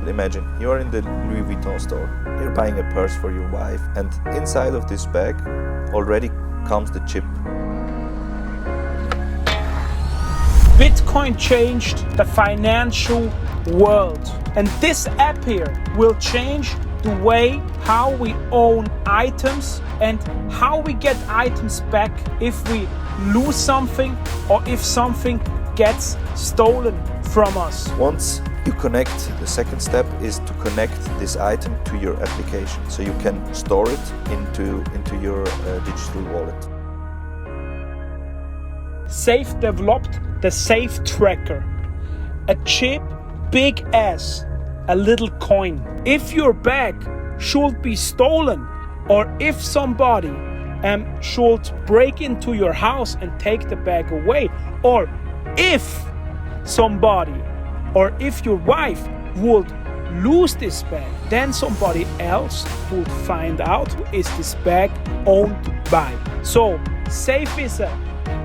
Imagine you are in the Louis Vuitton store, you're buying a purse for your wife, and inside of this bag already comes the chip. Bitcoin changed the financial world, and this app here will change the way how we own items and how we get items back if we lose something or if something gets stolen from us. Once you connect, the second step is to connect this item to your application, so you can store it into your digital wallet. SAFE developed the SAFE tracker, a chip big as a little coin. If your bag should be stolen, or if somebody should break into your house and take the bag away, or if somebody or if your wife would lose this bag, then somebody else would find out who is this bag owned by. So SAFE is a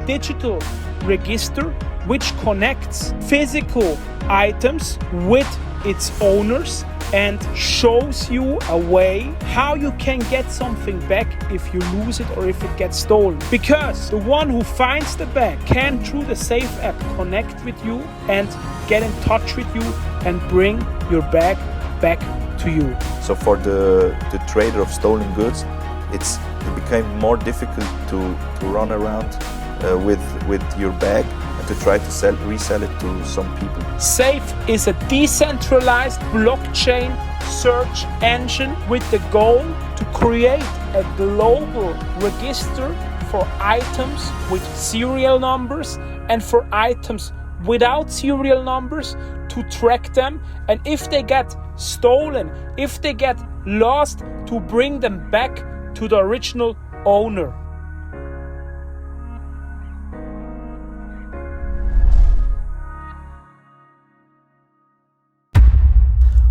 digital register which connects physical items with its owners and shows you a way how you can get something back if you lose it or if it gets stolen. Because the one who finds the bag can, through the SAFE app, connect with you and get in touch with you and bring your bag back to you. So for the trader of stolen goods, it became more difficult to run around with your bag and to try to resell it to some people. SAFE is a decentralized blockchain search engine with the goal to create a global register for items with serial numbers and for items without serial numbers, to track them, and if they get stolen, if they get lost, to bring them back to the original owner.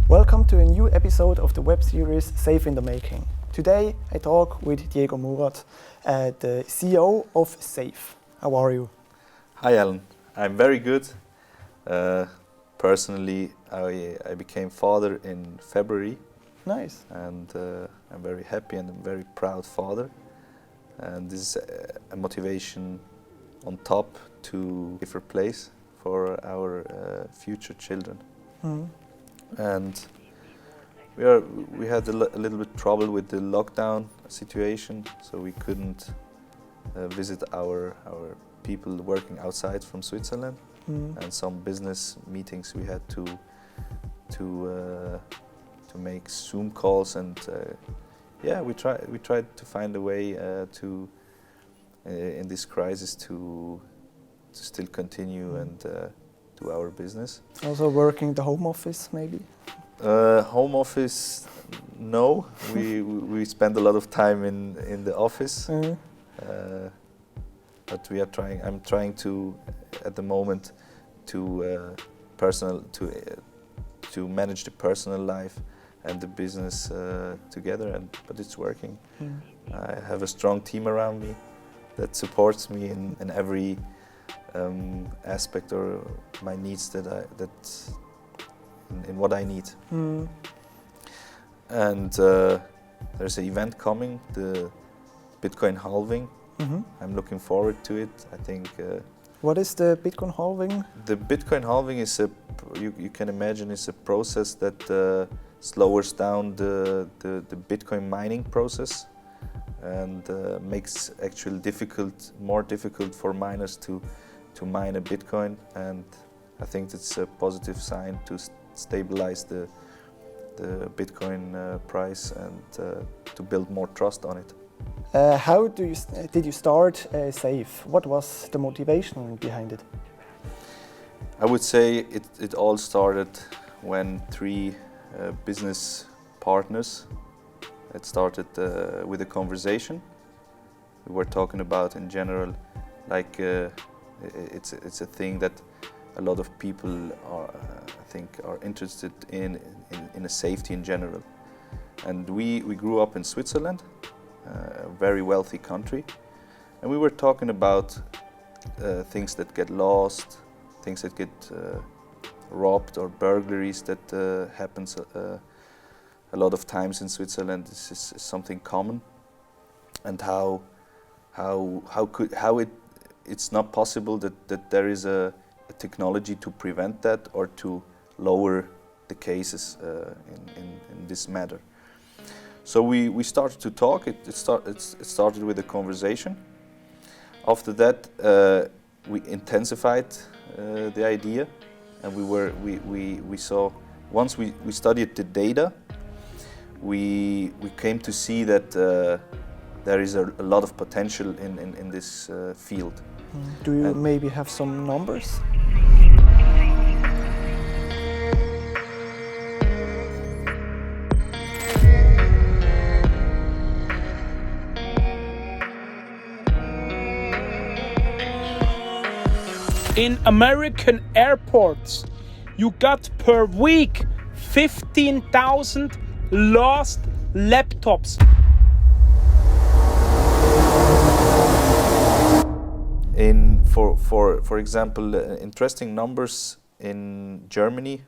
Welcome to a new episode of the web series Safe in the Making. Today I talk with Diego Murat, the CEO of SAFE. How are you? Hi Alan, I'm very good. Personally, I became father in February. Nice. And I'm very happy and I'm very proud father. And this is a motivation on top to give a place for our future children. Mm-hmm. And we had a little bit trouble with the lockdown situation, so we couldn't visit our people working outside from Switzerland, and some business meetings we had to make Zoom calls, and we tried to find a way to in this crisis to still continue and do our business. Also working the home office, maybe? Home office, no. We spend a lot of time in the office, but we are trying. I'm trying to, at the moment, to manage the personal life and the business together. But it's working. I have a strong team around me that supports me in every aspect or my needs in what I need. And there's an event coming, the Bitcoin halving. I'm looking forward to it. I think. What is the Bitcoin halving? The Bitcoin halving is you can imagine, it's a process that slows down the Bitcoin mining process and makes actually more difficult for miners to mine a Bitcoin, and I think it's a positive sign to stabilize the Bitcoin price and to build more trust on it. How did you start SAFE? What was the motivation behind it? I would say it all started when three business partners. It started with a conversation. We were talking about, in general, like it's a thing that a lot of people are interested in a safety in general. And we grew up in Switzerland, a very wealthy country, and we were talking about things that get lost, things that get robbed or burglaries that happens a lot of times in Switzerland. This is something common, and it's not possible that there is a technology to prevent that or to lower the cases in this matter. So we started to talk. It started with a conversation. After that, we intensified the idea, and we saw, once we studied the data, we came to see that there is a lot of potential in this field. Do you maybe have some numbers? In American airports, you got per week 15,000 lost laptops. For example, interesting numbers in Germany,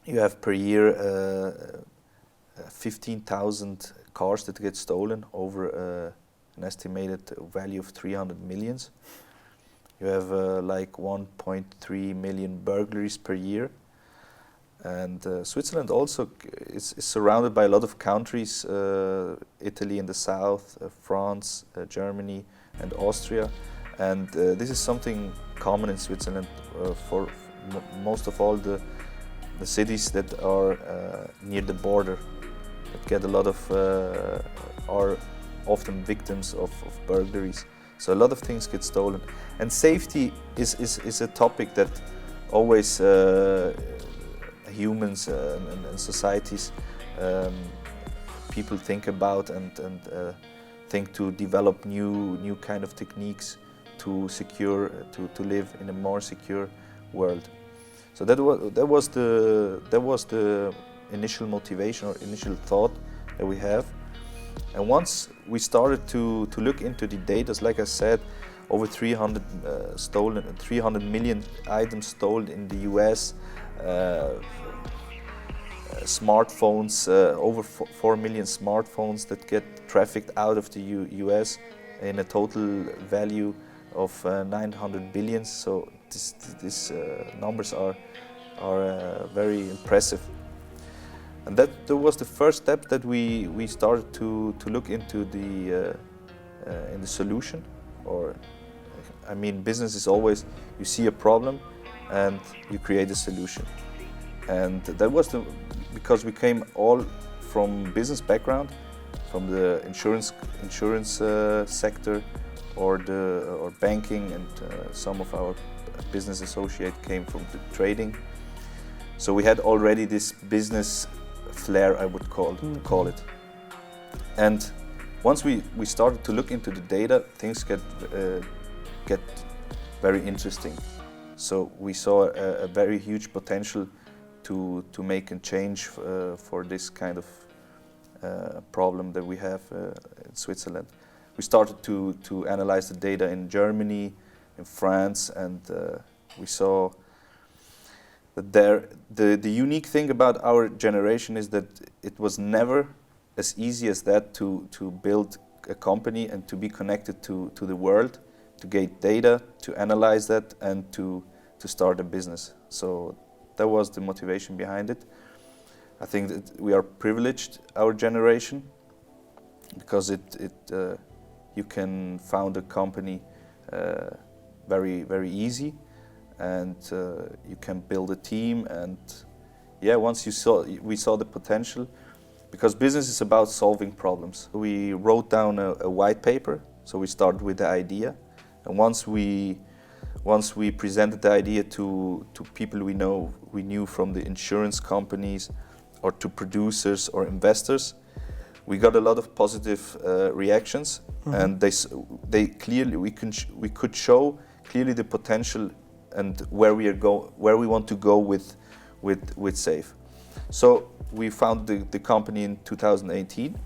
you have per year 15,000 cars that get stolen over an estimated value of 300 millions. You have like 1.3 million burglaries per year. And Switzerland also is surrounded by a lot of countries, Italy in the south, France, Germany and Austria. And this is something common in Switzerland for most of all the cities that are near the border, that get a lot of, are often victims of burglaries. So a lot of things get stolen. And safety is a topic that always humans and societies, people think about and think to develop new kind of techniques to live in a more secure world. So that was the initial motivation or initial thought that we have. And once we started to look into the data, like I said, over 300 million items stolen in the US, smartphones, over 4 million smartphones that get trafficked out of the US in a total value of 900 billion. So these numbers are very impressive. And that was the first step that we started to look into the solution. Or, I mean, business is always, you see a problem and you create a solution. And that was because we came all from business background, from the insurance sector or banking, and some of our business associates came from the trading. So we had already this business flair, I would call it. And once we started to look into the data, things get very interesting. So we saw a very huge potential to make a change for this kind of problem that we have in Switzerland. We started to analyze the data in Germany, in France, and we saw that the unique thing about our generation is that it was never as easy as that to build a company and to be connected to the world, to get data, to analyze that, and to start a business. So that was the motivation behind it. I think that we are privileged, our generation, because you can found a company very easy, and you can build a team. And yeah, once we saw the potential, because business is about solving problems. We wrote down a white paper. So we started with the idea, and once we presented the idea to people we knew from the insurance companies or to producers or investors, we got a lot of positive reactions. Mm-hmm. And they clearly we could show clearly the potential and where we want to go with SAFE. So we founded the company in 2018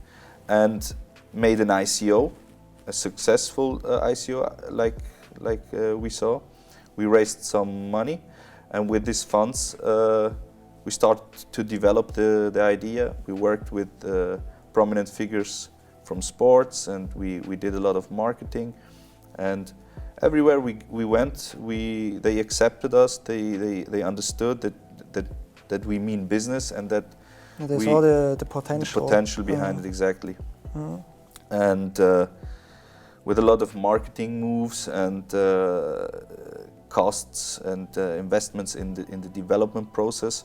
and made an ICO, a successful ICO, like we saw. We raised some money, And with these funds, we started to develop the idea. We worked with prominent figures from sports, and we did a lot of marketing. And everywhere we went, they accepted us. They understood that we mean business, and that they saw the potential. The potential behind it, exactly. Mm. And with a lot of marketing moves and costs and investments in the development process,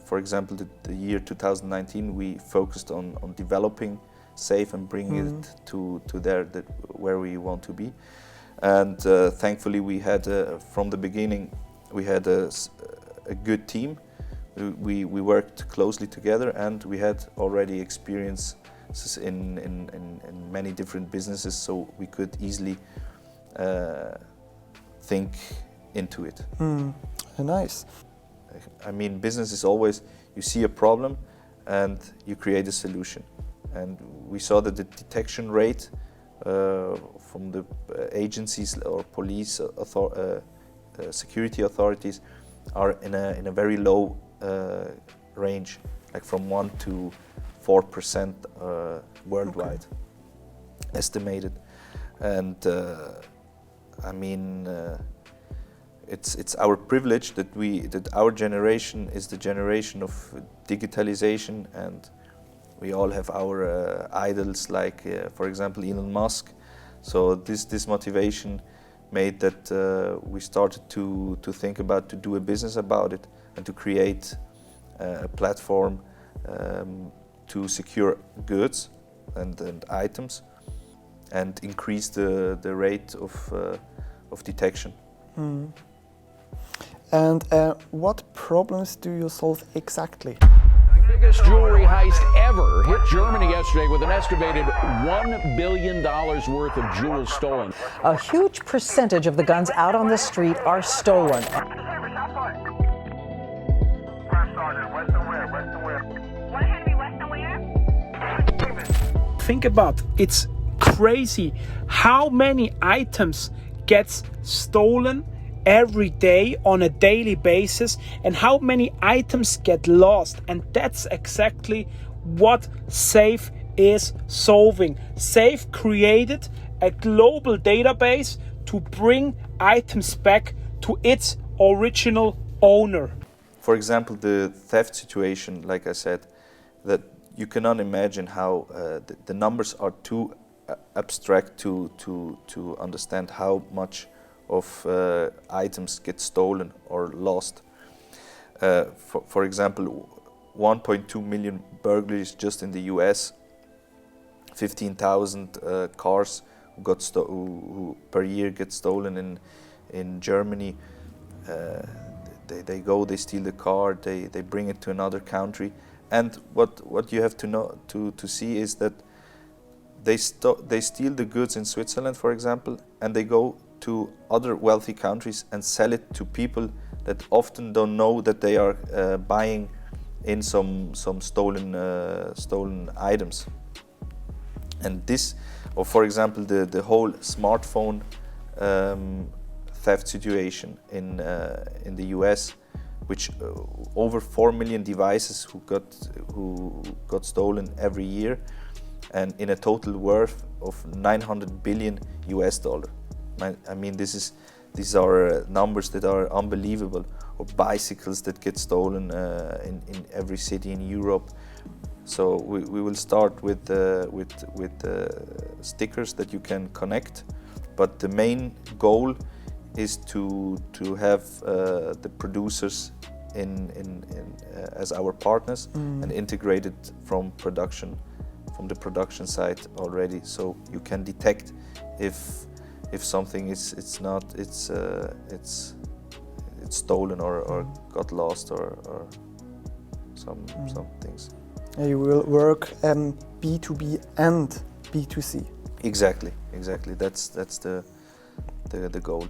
for example, the year 2019, we focused on developing SAFE and bringing it to where we want to be. And thankfully, we had from the beginning we had a good team. We worked closely together, and we had already experiences in many different businesses, so we could easily think into it. Nice. I mean, business is always, you see a problem and you create a solution. And we saw that the detection rate from the agencies or police security authorities are in a very low range, like from 1 to 4% worldwide, estimated. And I mean, it's our privilege that our generation is the generation of digitalization, and we all have our idols, like for example Elon Musk. So this motivation made that we started to think about to do a business about it and to create a platform to secure goods and items and increase the rate of detection. And what problems do you solve exactly? The biggest jewelry heist ever hit Germany yesterday with an estimated $1 billion worth of jewels stolen. A huge percentage of the guns out on the street are stolen. Think about, it's crazy how many items gets stolen every day on a daily basis, and how many items get lost. And that's exactly what SAFE is solving. SAFE created a global database to bring items back to its original owner. For example, the theft situation, like I said, that you cannot imagine how the numbers are too abstract to understand how much of items get stolen or lost. For example, 1.2 million burglaries just in the US, 15,000 cars who per year get stolen in Germany. They steal the car, they bring it to another country. And what you have to know to see is that they steal the goods in Switzerland, for example, and they go to other wealthy countries and sell it to people that often don't know that they are buying in some stolen items. And this, or for example, the whole smartphone theft situation in the US, which over 4 million devices who got stolen every year, and in a total worth of $900 billion US. I mean, these are numbers that are unbelievable. Or bicycles that get stolen in every city in Europe. So we will start with stickers that you can connect, but the main goal is to have the producers as our partners and integrate it from the production side already, so you can detect if something is stolen or got lost or some things. You will work B2B and B2C. Exactly. That's the goal.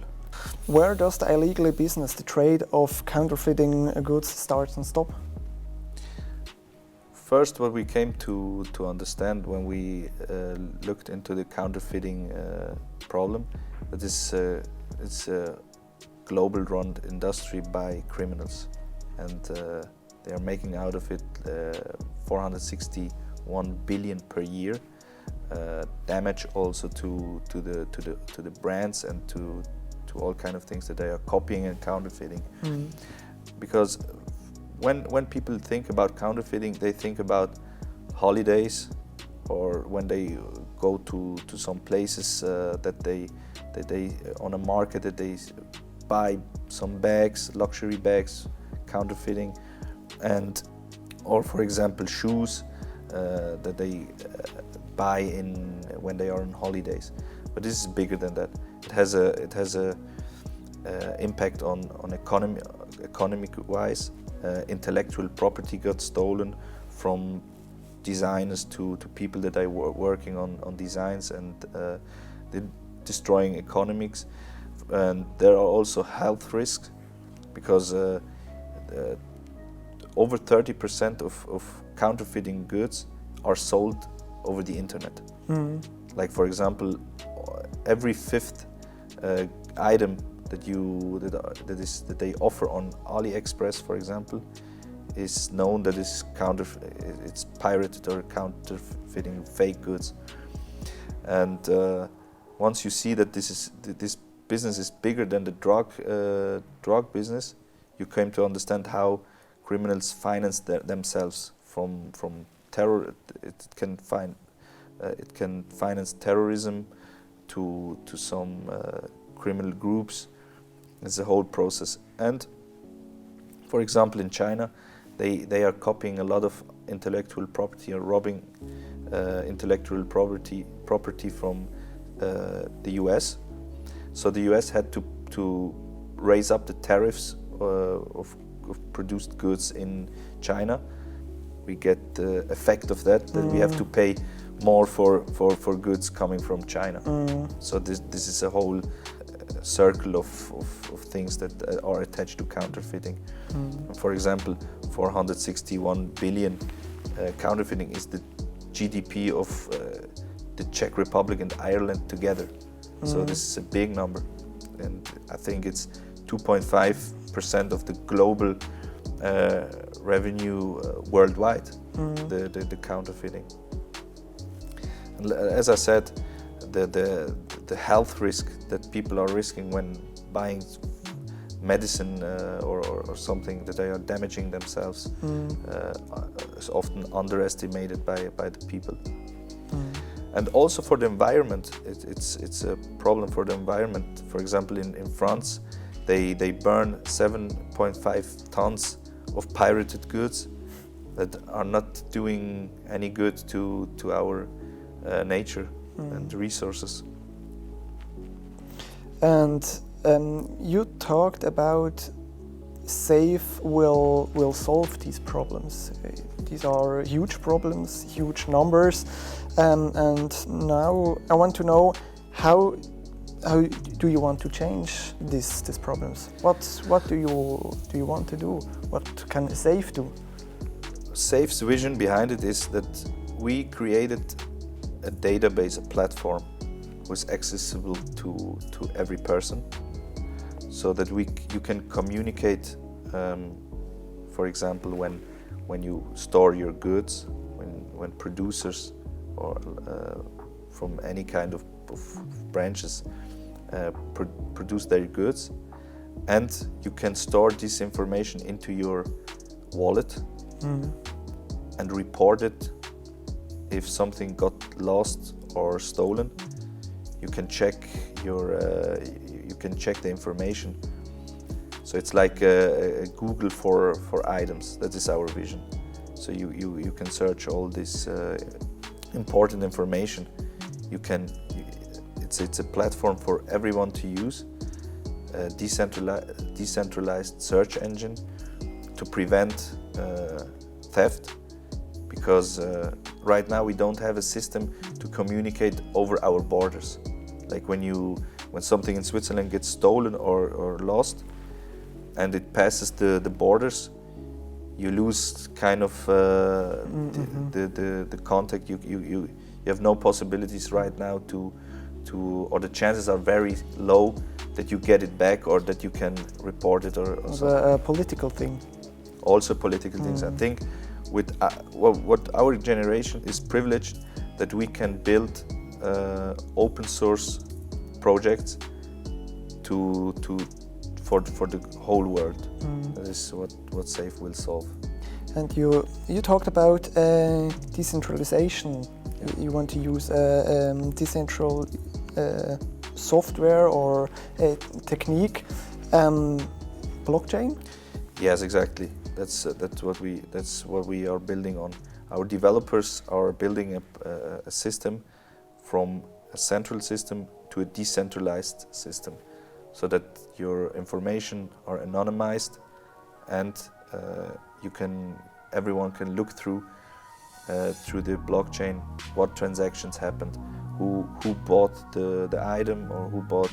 Where does the illegal business, the trade of counterfeiting goods, start and stop? First, what we came to understand when we looked into the counterfeiting problem, that it's global run industry by criminals, and they are making out of it 461 billion per year. Damage also to the brands and to all kind of things that they are copying and counterfeiting. Because when people think about counterfeiting, they think about holidays, or when they go to some places that they on a market that they buy some bags, luxury bags, counterfeiting, or for example shoes that they buy when they are on holidays. But this is bigger than that. It has a impact on economic wise. Intellectual property got stolen from designers to people that are working on designs, and they're destroying economics. And there are also health risks, because over 30% of counterfeiting goods are sold over the internet. Like for example, every fifth item that they offer on AliExpress, for example, is known that it's pirated or counterfeiting fake goods. And once you see that this business is bigger than the drug business, you came to understand how criminals finance themselves from terror. It can finance terrorism to some criminal groups. It's a whole process. And for example, in China, they are copying a lot of intellectual property, or robbing intellectual property from the US. So the US had to raise up the tariffs of produced goods in China. We get the effect of that we have to pay more for goods coming from China. So this is a whole circle of things that are attached to counterfeiting. For example, 461 billion counterfeiting is the GDP of the Czech Republic and Ireland together. So this is a big number, and I think it's 2.5% of the global revenue worldwide, the counterfeiting. And as I said, the health risk that people are risking when buying medicine or something that they are damaging themselves is often underestimated by the people. And also for the environment, it's a problem for the environment. For example, in France, they burn 7.5 tons of pirated goods that are not doing any good to our nature and resources. And you talked about SAFE will solve these problems. These are huge problems, huge numbers, and now I want to know how do you want to change these problems? What do you want to do? What can SAFE do? SAFE's vision behind it is that we created a database, a platform, was accessible to every person, so that you can communicate. For example, when you store your goods, when producers or from any kind of branches produce their goods, and you can store this information into your wallet and report it if something got lost or stolen. You can check the information. So it's like a Google for items. That is our vision. So you can search all this important information. It's a platform for everyone to use, a decentralized search engine to prevent theft, because right now we don't have a system to communicate over our borders. Like when something in Switzerland gets stolen or lost and it passes the borders, you lose kind of the contact. You have no possibilities right now to or the chances are very low that you get it back or that you can report it or something. A political thing. Also political things. I think with what our generation is privileged that we can build open source projects for the whole world. That is what SAFE will solve. And you talked about decentralization. You want to use decentral software or a technique, blockchain. Yes, exactly. That's what we are building on. Our developers are building a system from a central system to a decentralized system, so that your information are anonymized and everyone can look through the blockchain what transactions happened, who bought the item or who bought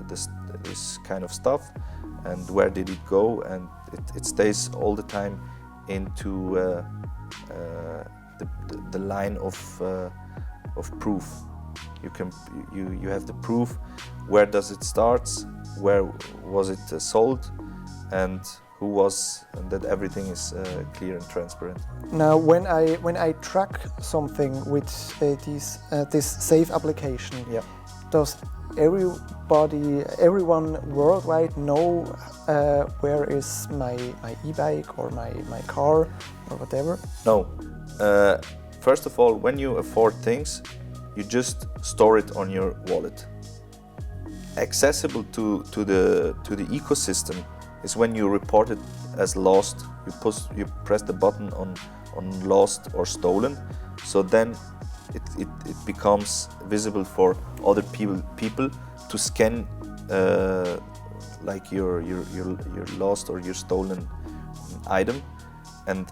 this kind of stuff, and where did it go, and it stays all the time into the line of proof. You have the proof. Where does it start? Where was it sold? And who was? And that everything is clear and transparent. Now, when I track something with this SAFE application, Yeah. does everyone worldwide know where is my e-bike or my car or whatever? No. First of all, when you afford things, you just store it on your wallet. Accessible to the ecosystem is when you report it as lost. You press the button on lost or stolen, so then it becomes visible for other people to scan like your lost or your stolen item, and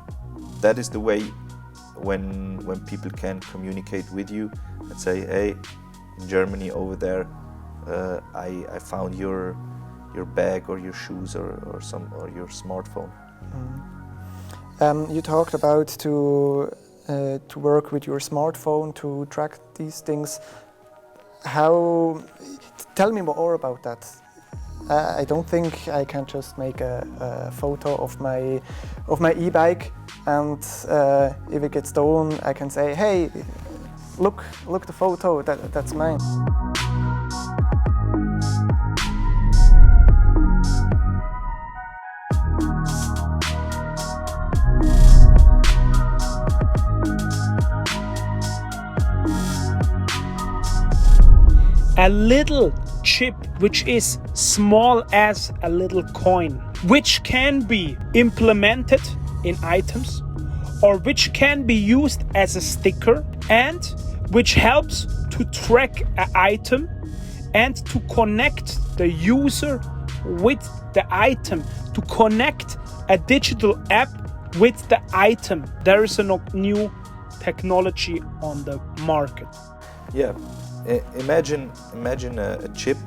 that is the way when people can communicate with you and say, hey, in Germany over there, I found your bag or your shoes or your smartphone. You talked about to work with your smartphone to track these things. Tell me more about that. I don't think I can just make a photo of my e-bike, and if it gets stolen, I can say, hey, look the photo, that's mine. A little chip which is small as a little coin, which can be implemented in items or which can be used as a sticker, and which helps to track an item and to connect the user with the item, to connect a digital app with the item. There is a new technology on the market. Yeah. Imagine a chip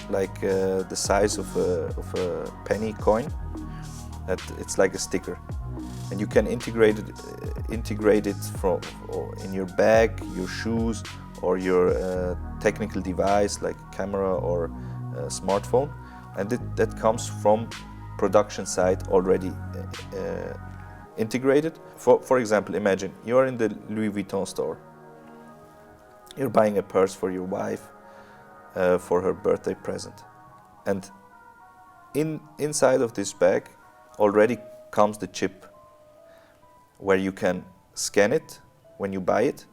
like the size of a penny coin. That it's like a sticker, and you can integrate it in your bag, your shoes, or your technical device like camera or smartphone, and that comes from production side already integrated. For example, imagine you are in the Louis Vuitton store. You're buying a purse for your wife for her birthday present, and inside of this bag already comes the chip where you can scan it when you buy it,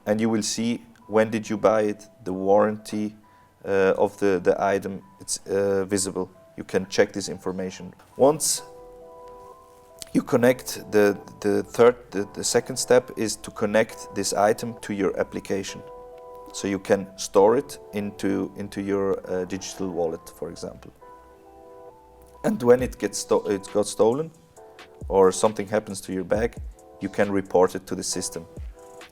and you will see when did you buy it, the warranty of the item, it's visible. You can check this information. Once you connect, the second step is to connect this item to your application. So you can store it into your digital wallet, for example. And when it got stolen or something happens to your bag, you can report it to the system.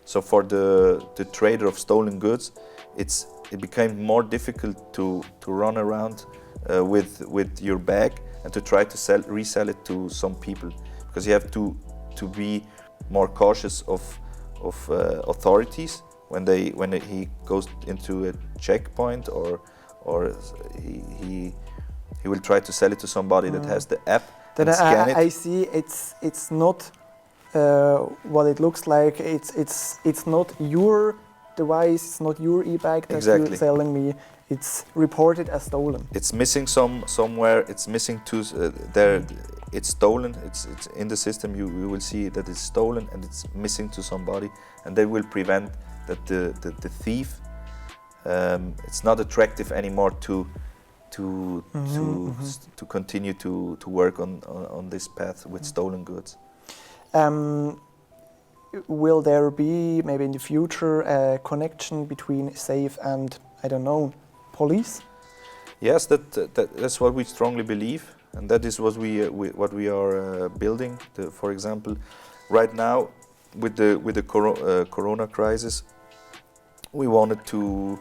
So for the trader of stolen goods, it became more difficult to run around with your bag and to try to resell it to some people, because you have to be more cautious of authorities when he goes into a checkpoint or he will try to sell it to somebody that has the app Then and scan it. I see it's not what it looks like. It's not your device. It's not your e-bike that Exactly. you're selling me. It's reported as stolen. It's missing somewhere. It's missing there. It's stolen. It's in the system. You will see that it's stolen and it's missing to somebody, and they will prevent that the thief. It's not attractive anymore to continue to work on this path with stolen goods. Will there be maybe in the future a connection between SAFE and, I don't know, police? Yes, that's what we strongly believe, and that is what we are building. For example, right now with the Corona crisis, we wanted to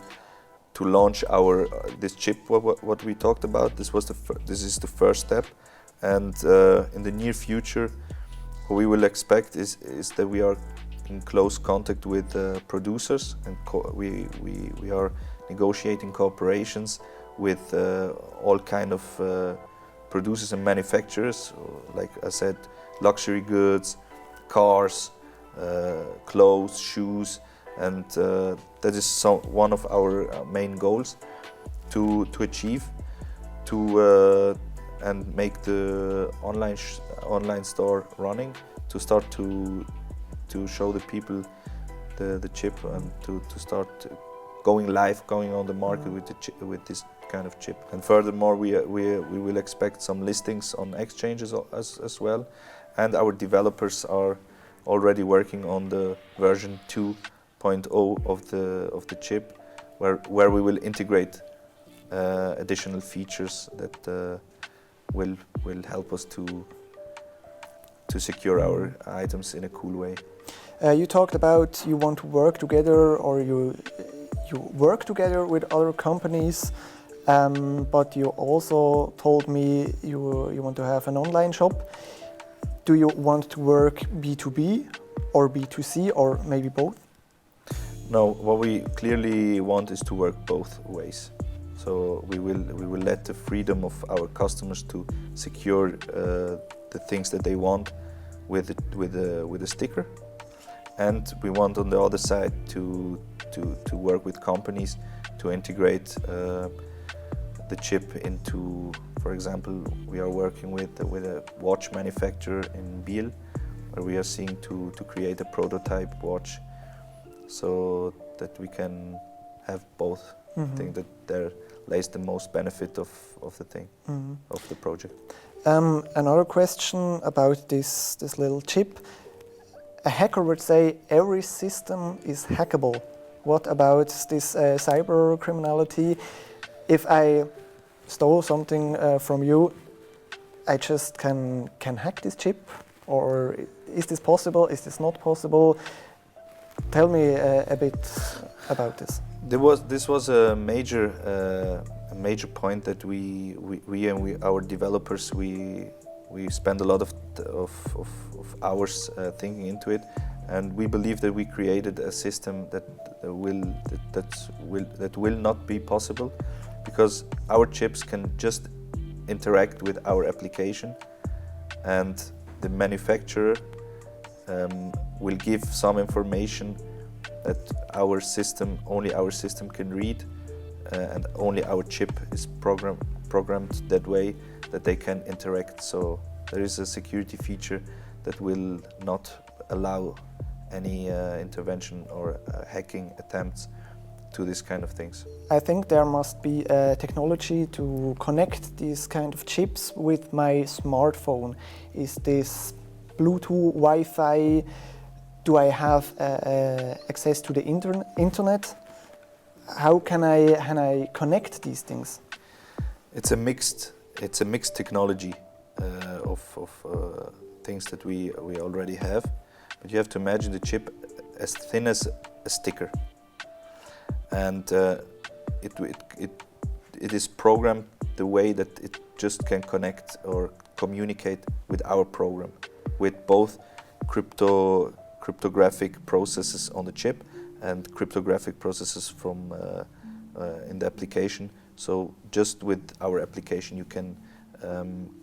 launch our this chip. What we talked about. This is the first step, and in the near future, what we will expect is that we are in close contact with producers, and we are negotiating cooperations with all kind of producers and manufacturers, like I said, luxury goods, cars, clothes, shoes, and that is one of our main goals to achieve, and make the online store running, to start to show the people the chip, and to start going live, going on the market with this kind of chip. And furthermore, we will expect some listings on exchanges as well, and our developers are already working on the version 2.0 of the chip, where we will integrate additional features that will help us to secure our items in a cool way. You talked about you want to work together, or you work together with other companies, but you also told me you want to have an online shop. Do you want to work B2B or B2C, or maybe both? No, what we clearly want is to work both ways. So we will let the freedom of our customers to secure the things that they want with a sticker, and we want on the other side to work with companies to integrate the chip into. For example, we are working with a watch manufacturer in Biel, where we are seeing to create a prototype watch, so that we can have both. I think that there lays the most benefit of the thing, of the project. Another question about this little chip. A hacker would say every system is hackable. What about this cyber criminality? If I stole something from you, I just can hack this chip? Or is this possible? Is this not possible? Tell me a bit about this. This was a major point that we and our developers we spend a lot of hours thinking into it, and we believe that we created a system that will not be possible, because our chips can just interact with our application, and the manufacturer will give some information that only our system can read, and only our chip is programmed that way that they can interact. So there is a security feature that will not allow any intervention or hacking attempts to this kind of things. I think there must be a technology to connect these kind of chips with my smartphone. Is this Bluetooth, Wi-Fi? Do I have access to the internet? How can I connect these things? It's a mixed technology of things that we already have, but you have to imagine the chip as thin as a sticker, and it is programmed the way that it just can connect or communicate with our program, with both cryptographic processes on the chip and cryptographic processes from in the application. So just with our application you can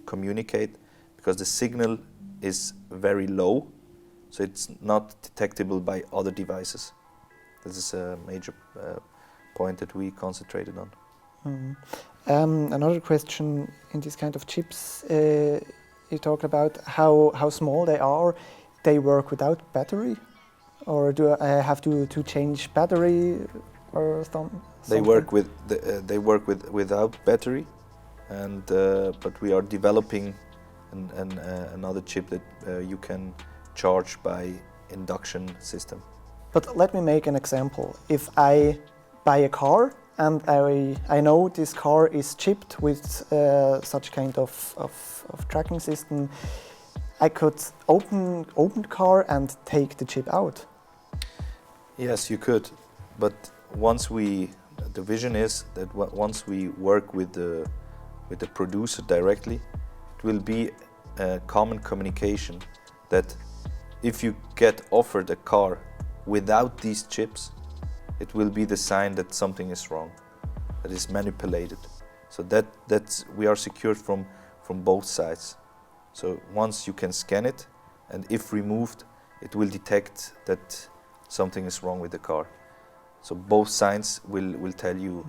communicate, because the signal is very low, so it's not detectable by other devices. This is a major point that we concentrated on. Another question in this kind of chips, you talk about how small they are. They work without battery, or do I have to change battery or something? They work without battery, and but we are developing another chip that you can charge by induction system. But let me make an example. If I buy a car and I know this car is chipped with such kind of tracking system, I could open the car and take the chip out. Yes, you could, but the vision is that once we work with the producer directly, it will be a common communication that if you get offered a car without these chips, it will be the sign that something is wrong, that is manipulated. So that's we are secured from both sides. So once you can scan it, and if removed, it will detect that something is wrong with the car. So both sides will tell you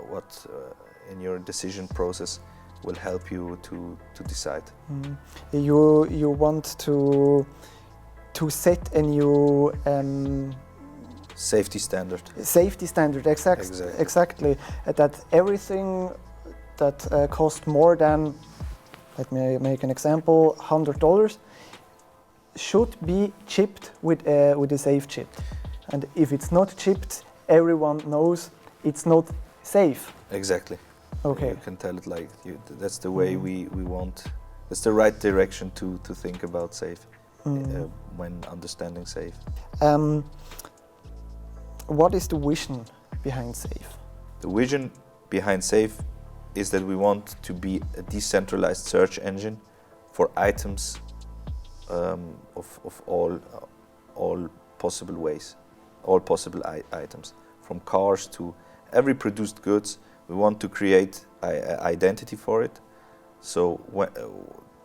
what in your decision process will help you to decide. You want to set a new safety standard. Safety standard, exactly. That everything that costs more than, let me make an example, $100 should be chipped with a safe chip. And if it's not chipped, everyone knows it's not safe. Exactly. Okay. You can tell it like that's the way we want. That's the right direction to think about safe when understanding safe. What is the vision behind safe? The vision behind safe is that we want to be a decentralized search engine for items of all possible ways, all possible items, from cars to every produced goods. We want to create identity for it, so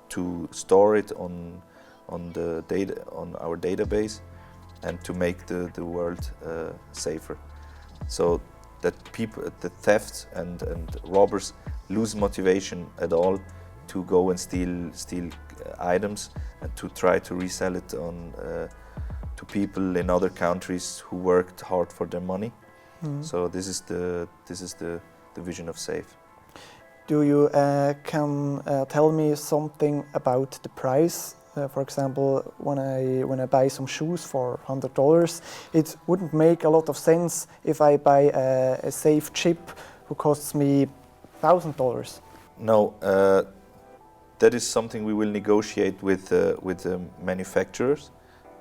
to store it on the data on our database, and to make the world safer, so that the thefts and robbers lose motivation at all to go and steal items and to try to resell it on to people in other countries who worked hard for their money. So this is the vision of safe. Do you can tell me something about the price? For example, when I buy some shoes for $100, it wouldn't make a lot of sense if I buy a safe chip who costs me $1,000. No, that is something we will negotiate with the manufacturers,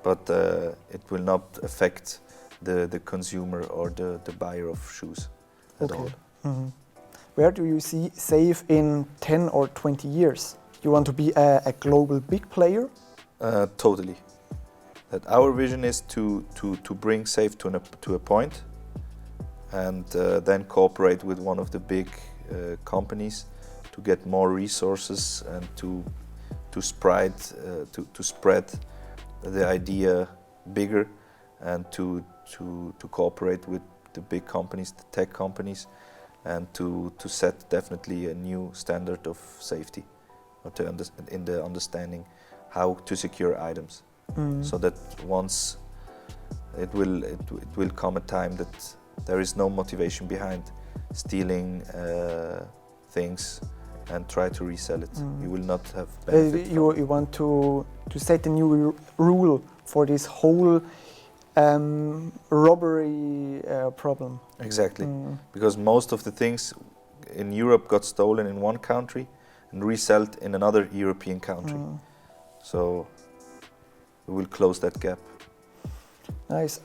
but it will not affect the consumer or the buyer of shoes at all. Where do you see safe in 10 or 20 years? You want to be a global big player? Totally. That our vision is to bring safe to a point, and then cooperate with one of the big companies to get more resources and to spread the idea bigger, and to cooperate with the big companies, the tech companies, and to set definitely a new standard of safety, in the understanding how to secure items, so that once it will come a time that there is no motivation behind stealing things and try to resell it. You will not have benefit. You want to set a new rule for this whole robbery problem. Exactly, because most of the things in Europe got stolen in one country and resold in another European country. So we will close that gap. Nice.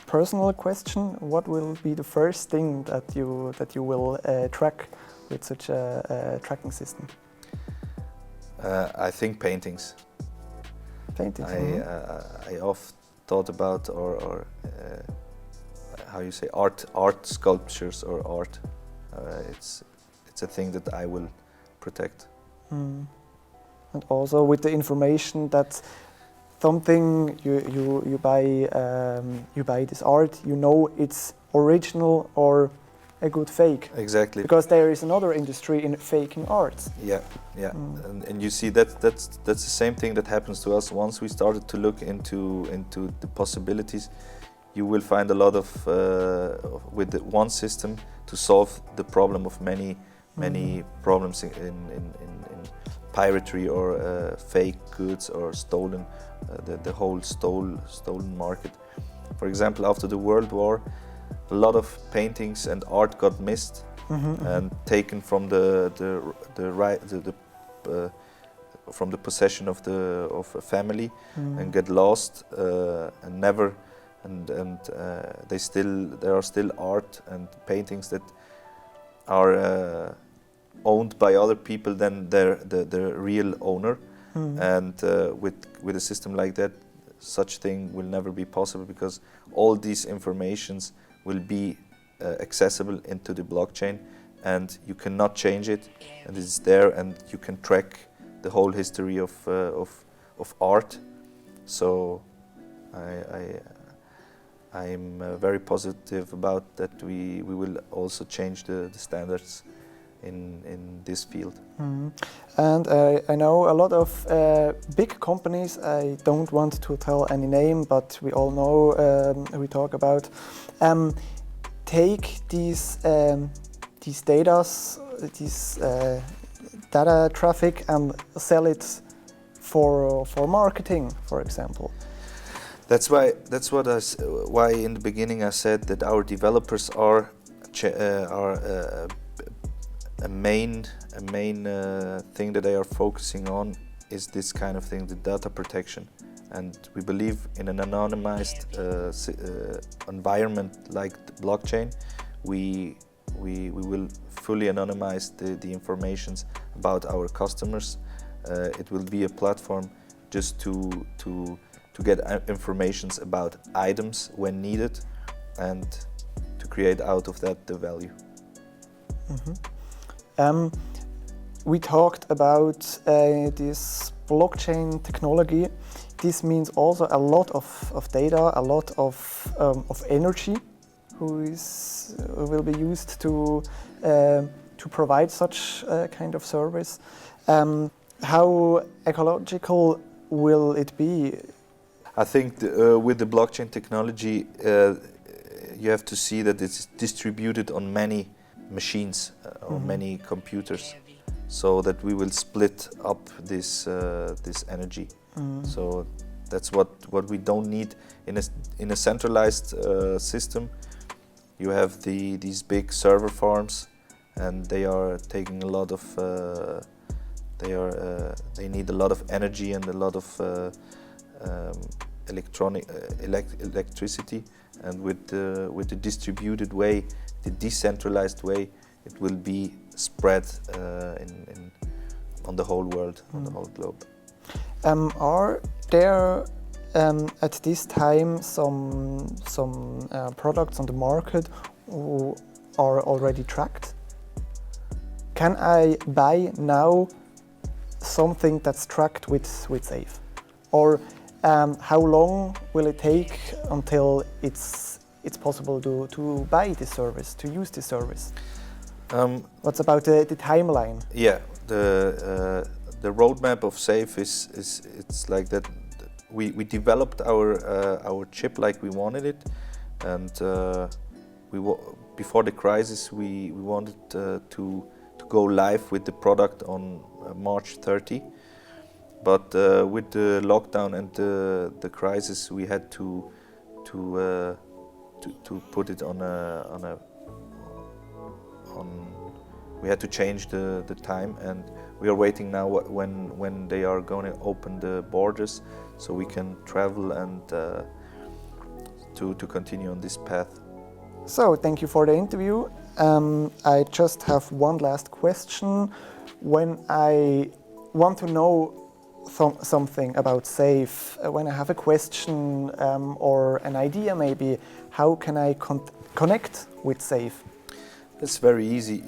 Personal question: what will be the first thing that you will track with such a tracking system? I think paintings. Paintings. I thought about, or how you say, art sculptures or art. It's a thing that I will protect. And also with the information that something you buy this art, you know it's original or a good fake. Exactly. Because there is another industry in faking art. Yeah. And you see that's the same thing that happens to us. Once we started to look into the possibilities, you will find a lot of with the one system to solve the problem of many problems in piratery or fake goods or stolen, the whole stolen market. For example, after the World War, a lot of paintings and art got missed and taken from from the possession of a family and get lost and never. There are still art and paintings that are owned by other people than the real owner. And with a system like that, such thing will never be possible, because all these informations will be accessible into the blockchain, and you cannot change it, and it's there, and you can track the whole history of art. So I'm very positive about that. We will also change the standards in this field. And I know a lot of big companies, I don't want to tell any name, but we all know we talk about, take these data traffic and sell it for marketing, for example. That's why in the beginning I said that our developers are a main thing that they are focusing on is this kind of thing, the data protection. And we believe in an anonymized environment like the blockchain. We will fully anonymize the informations about our customers. It will be a platform just to get informations about items when needed, and to create out of that the value. We talked about this blockchain technology. This means also a lot of data, a lot of energy, will be used to provide such kind of service. How ecological will it be? I think with the blockchain technology, you have to see that it's distributed on many machines or many computers, so that we will split up this energy. So that's what we don't need in a centralized system. You have these big server farms, and they are taking a lot of they need a lot of energy and a lot of electricity. And with the distributed way, the decentralized way, it will be spread on the whole world, on the whole globe. Are there at this time some products on the market who are already tracked? Can I buy now something that's tracked with SAFE? Or how long will it take until it's possible to buy this service, to use this service? What's about the timeline? Yeah, the roadmap of SAFE it's like that. We developed our chip like we wanted it, and before the crisis we wanted to go live with the product on March 30. But with the lockdown and the crisis, we had to put it we had to change the time, and we are waiting now when they are going to open the borders, so we can travel and to continue on this path. So thank you for the interview. I just have one last question. When I want to know something about SAFE, when I have a question or an idea maybe, how can I connect with SAFE? It's very easy.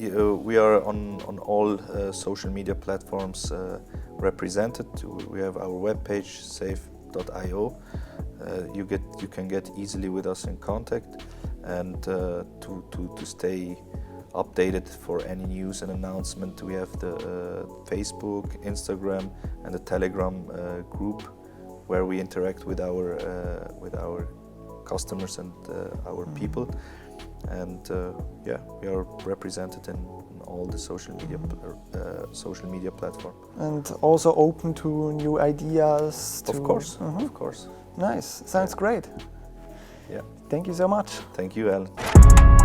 We are on all social media platforms represented. We have our webpage, safe.io. You can get easily with us in contact, and to stay updated for any news and announcement, we have the Facebook, Instagram, and the Telegram group where we interact with our customers and our people. And yeah, we are represented in all the social media platform. And also open to new ideas. Of course, of course. Nice, sounds great. Yeah. Thank you so much. Thank you, Alan.